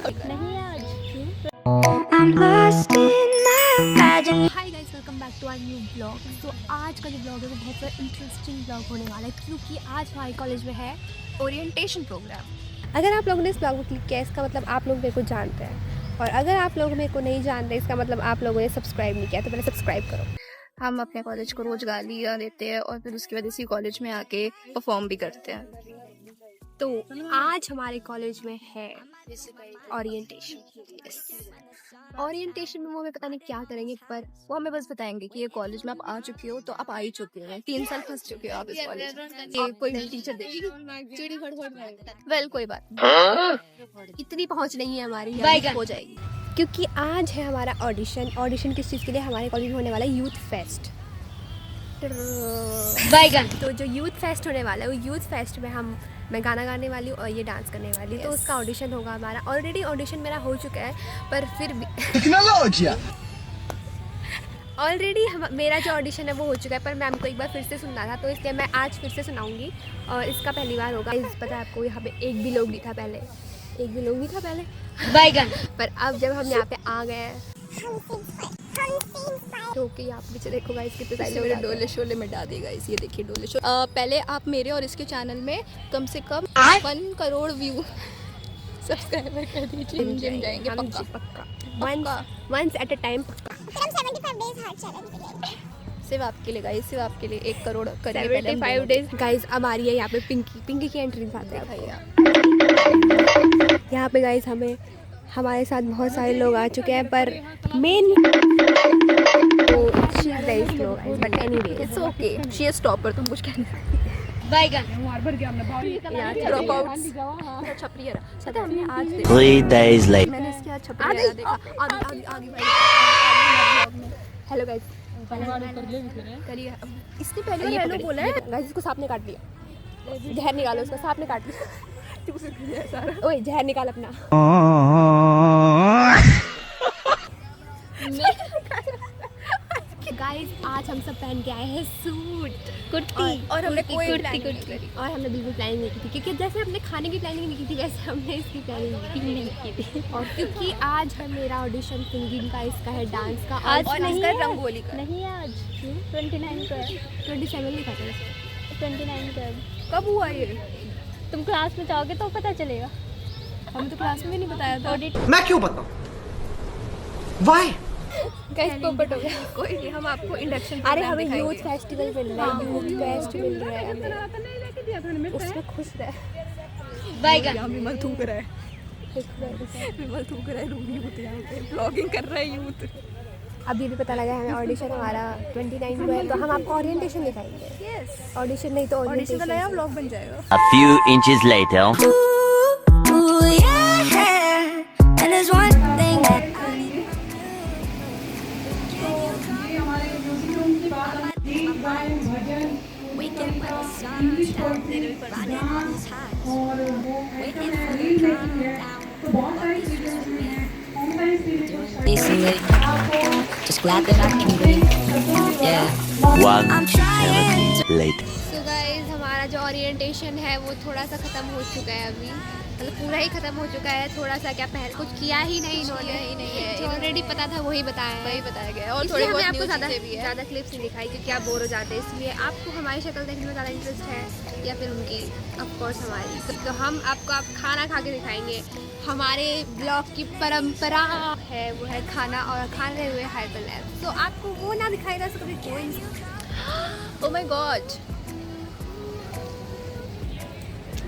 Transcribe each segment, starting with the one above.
नहीं आज hi guys, welcome back to our new blog. तो आज का जो ब्लॉग है वो बहुत ज़्यादा इंटरेस्टिंग ब्लॉग होने वाला है क्योंकि आज हमारे कॉलेज में है ओरिएंटेशन प्रोग्राम। अगर आप लोगों ने इस ब्लॉग को क्लिक किया इसका मतलब आप लोग मेरे को जानते हैं, और अगर आप लोग मेरे को नहीं जानते इसका मतलब आप लोगों ने सब्सक्राइब नहीं किया, तो पहले सब्सक्राइब करो। हम अपने कॉलेज को रोज गालियाँ देते हैं और फिर उसकी वजह से कॉलेज में आके परफॉर्म भी करते हैं। तो आज हमारे कॉलेज में है ओरिएंटेशन। ओरिएंटेशन में वो हमें पता नहीं क्या करेंगे, पर वो हमें बस बताएंगे कि ये कॉलेज में आप आ चुके हो, तो आप आ ही चुके हो, 3 साल फंस चुके हो आप इस कॉलेज में। कोई टीचर देगी वेल कोई बात नहीं, इतनी पहुंच नहीं है हमारी, हो जाएगी। क्योंकि आज है हमारा ऑडिशन किस चीज़ के लिए? हमारे कॉलेज में होने वाला है यूथ फेस्ट। तो जो यूथ फेस्ट होने वाला है वो यूथ फेस्ट में मैं गाना गाने वाली हूँ और ये डांस करने वाली हूँ। तो उसका ऑडिशन होगा हमारा। ऑलरेडी ऑडिशन मेरा हो चुका है, पर फिर भी ऑलरेडी मेरा जो ऑडिशन है वो हो चुका है, पर मैम को एक बार फिर से सुनना था, तो इसलिए मैं आज फिर से सुनाऊंगी और इसका पहली बार होगा। पता है आपको, यहाँ पे एक भी लोग नहीं था पहले, पर अब जब हम यहाँ पे आ गए हैं तो कि आप पीछे देखो गाइस कितने सारे मेरे डोले शोले में डाल देगा इस, ये देखिए डोले शोले। पहले आप मेरे और इसके चैनल में कम से कम 1 करोड़ व्यू सब्सक्राइबर कर दीजिए। जिम जाएंगे पक्का। वंस एट अ टाइम पक्का। सिर्फ आपके लिए गाइस, सिर्फ आपके लिए 1 करोड़ करिए। 75 डेज गाइस। अब आ रही है यहाँ पे पिंकी की एंट्री दिखाते हैं भैया। यहाँ पे गाइस हमारे साथ बहुत सारे लोग आ चुके हैं, पर main she is very slow guys, but anyway it's okay, she is topper. तुम कुछ कहना हमने आज 3 days later. मैंने इसके आज छपरी देखा। हेलो गाइस, करिए। इसने पहले ये हेलो पकड़िए। बोला है गाइस। इसको सांप ने काट दिया, जहर निकालो उसका, सांप ने काट दिया। ओए जहर निकाल अपना। गाइस आज हम सब पहन के आए हैं सूट कुर्ती, और हमने कोई कुर्ती और हमने बिल्कुल प्लानिंग नहीं की थी, क्योंकि जैसे हमने खाने की प्लानिंग नहीं की थी वैसे हमने इसकी प्लानिंग नहीं की थी। और क्योंकि आज है मेरा ऑडिशन सिंगिंग का, इसका है डांस का, आज और नहीं इसका है रंगोली का। नहीं है आज 29 को है, 27 लिखा था 29 को। कब हुआ ये? तुम क्लास में जाओगे तो पता चलेगा। हमें तो क्लास में भी नहीं बताया था। मैं क्यों बताऊं? Why? गाइस पोपट हो गया। कोई नहीं, हम आपको इंडक्शन। अरे हमें यूथ फेस्टिवल मिल रहा है, यूथ फेस्ट मिल रहा है हमें, उसमें खुश रहे। यहाँ विमल थूक रहा है, विमल थूक रहा है। रूम यूथ यहाँ पे ब्लॉगिंग कर रहा है यूथ। अभी भी पता लगा है हमें ऑडिशन हमारा 29 को है, तो हम आपको ओरिएंटेशन दिखाएंगे। यस, ऑडिशन नहीं तो ऑडिशन का नया ओरिएंटेशन। ब्लॉग बन जाएगा। A few inches later. Just glad that I can breathe. Yeah. 1 minute later. तो गाइस हमारा जो ओरिएंटेशन है वो थोड़ा सा ख़त्म हो चुका है अभी, मतलब पूरा ही ख़त्म हो चुका है। थोड़ा सा क्या पहले कुछ किया ही नहीं इन्होंने, ही नहीं है। जो ऑलरेडी पता था वही बताया है। वही बताया गया और इसलिए थोड़ी हमने बहुत आपको न्यू चीज़ें भी है। ज़्यादा क्लिप्स नहीं दिखाई क्योंकि आप बोर हो जाते हैं, इसलिए आपको हमारी शक्ल देखने में ज़्यादा इंटरेस्ट है या फिर उनकी? ऑफ कोर्स हमारी। तो हम आपको खाना खा के दिखाएंगे। हमारे ब्लॉग की परंपरा है वो है खाना, और खाने हुए हाइपर लैब, तो आपको वो ना दिखाएगा तो कभी कोई नहीं। ओह माय गॉड,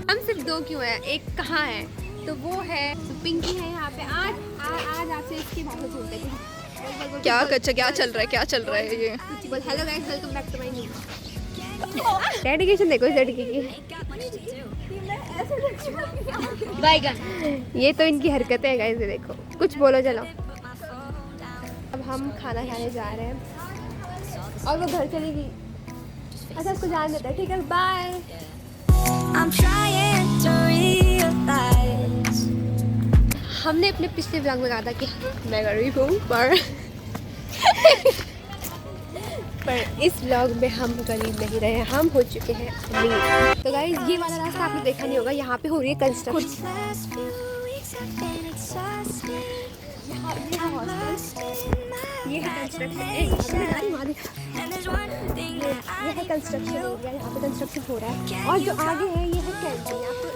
हम सिर्फ 2 क्यों हैं, एक कहाँ है? तो वो है पिंकी है यहाँ पे। आज आपसे इसके बारे में सुनते हैं। क्या चल रहा है ये? बोल hello guys, welcome back to my new. Dedication देखो इस लड़की की। ये तो इनकी हरकतें हैं गाइस, ये देखो। कुछ बोलो चलो। अब हम खाना खाने जा रहे हैं और वो घर चली गई। अच्छा उसको जान देता है, ठीक है, बाय। हमने अपने पिछले व्लॉग में कहा था कि मैं गरीब हूँ, पर इस व्लॉग में हम गरीब नहीं रहे, हम हो चुके हैं अमीर। तो गाइस ये वाला रास्ता आपने देखा नहीं होगा, यहाँ पे हो रही है कंस्ट्रक्शन। ये है कंस्ट्रक्शन एरिया, ये है कंस्ट्रक्शन एरिया, यहाँ पे कंस्ट्रक्शन हो रहा है। और जो आगे है ये है कैंटीन। आपको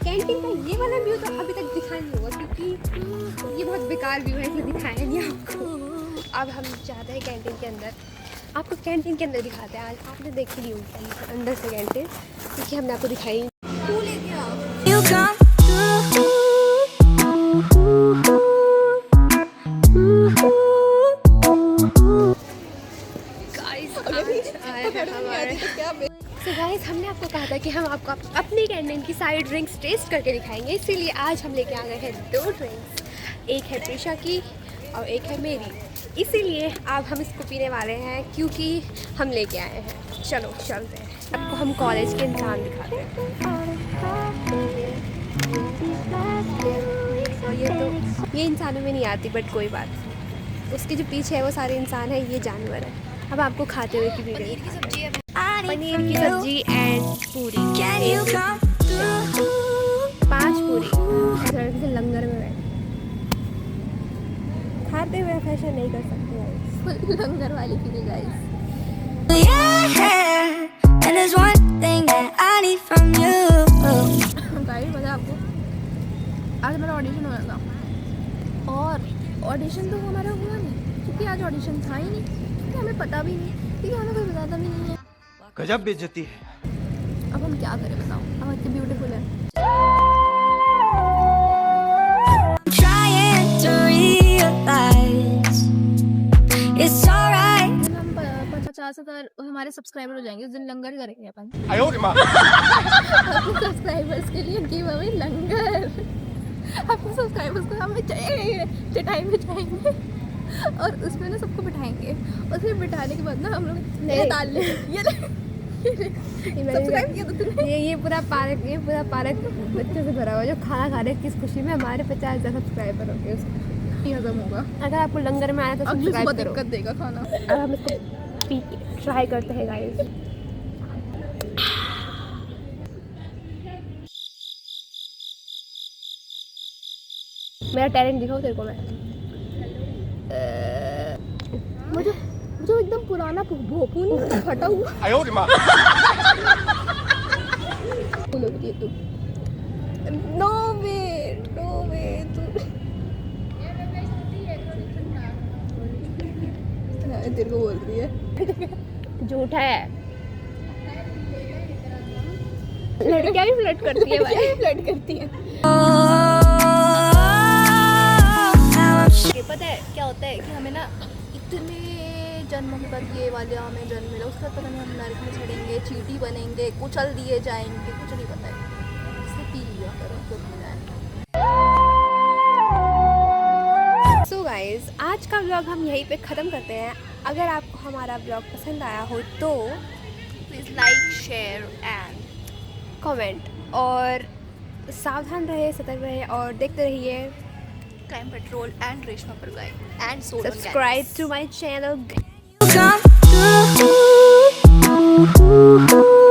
कैंटीन का ये वाला व्यू तो अभी तक दिखा नहीं होगा क्योंकि ये बहुत बेकार व्यू है, इसलिए दिखाया नहीं आपको। अब हम जाते हैं कैंटीन के अंदर, आपको कैंटीन के अंदर दिखाते हैं। आज आपने देखी नहीं होगी अंदर से कैंटीन, क्योंकि हमने आपको दिखाई। तो गाइस हमने आपको कहा था कि हम आपको अपनी कैंटीन की सारी ड्रिंक्स टेस्ट करके दिखाएंगे, इसीलिए आज हम लेके आ गए हैं 2 ड्रिंक्स। एक है प्रिशा की और एक है मेरी, इसीलिए अब हम इसको पीने वाले हैं क्योंकि हम लेके आए हैं। चलो चलते हैं, आपको हम कॉलेज के इंसान दिखाते हैं। और ये इंसानों में नहीं आती, बट कोई बात नहीं, उसके जो पीछे है वो सारे इंसान हैं, ये जानवर है। अब आपको खाते हुए की वीडियो, पनीर की सब्जी एंड पूरी, 5 पूरी से लंगर में बैठ खाते हुए फैशन नहीं कर सकते गाइस, लंगर वाली feeling guys. And there's one thing that I need from you. Guys पता है आपको, आज हमारा ऑडिशन हुआ था और ऑडिशन तो हमारा हुआ नहीं क्योंकि आज ऑडिशन था ही नहीं, क्योंकि हमें पता भी नहीं, क्योंकि हमें कोई बताता भी नहीं है। गजब बेइज्जती है। अब हम क्या करें बताओ, हम इतने ब्यूटीफुल हैं। Trying to realize it's alright. हम 50,000 हमारे सब्सक्राइबर हो जाएंगे, उस दिन लंगर करेंगे अपन। अपने सब्सक्राइबर्स के लिए गिव अवे लंगर। अपने सब्सक्राइबर्स को हम चटाई में जाएंगे और उसमें ना सबको बिठाएंगे, और फिर बिठाने के बाद ना हम लोग डाल लेंगे। सब्सक्राइब किया तो तूने? ये पूरा पार्क बच्चों से भरा हुआ, जो खाना खा रहे हैं किस खुशी में। हमारे 50,000 सब्सक्राइबर हो गए, उसको हजम होगा। अगर आपको लंगर में आया तो अगली सब्सक्राइब सुबह करो। दिक्कत देगा खाना। अब हम इसको ट्राई करते हैं गाइस। मेरा टैलेंट दिखाओ तेरे को मैं। मुझे एकदम पुराना भोपू नहीं फटा हुआ बोलोगी ये तुम। नो वे तू तेरे को बोल रही है झूठा है। लड़कियां भी फ्लर्ट करती है भाई, फ्लर्ट करती है। पता है क्या होता है कि हमें ना इतने जन्मों के बाद ये वाले हमें जन्म मिला, उसके बाद पता नहीं हम नरक में चढ़ेंगे, चींटी बनेंगे, कुचल दिए जाएंगे, कुछ नहीं पता है। इससे पी लिया करो तो पीना है। सो गाइस आज का व्लॉग हम यहीं पे ख़त्म करते हैं। अगर आपको हमारा व्लॉग पसंद आया हो तो please like, share and comment, और सावधान रहे, सतर्क रहे और देखते रहिए। Crime patrol and Reshma Pargai and so subscribe to my channel. Come through.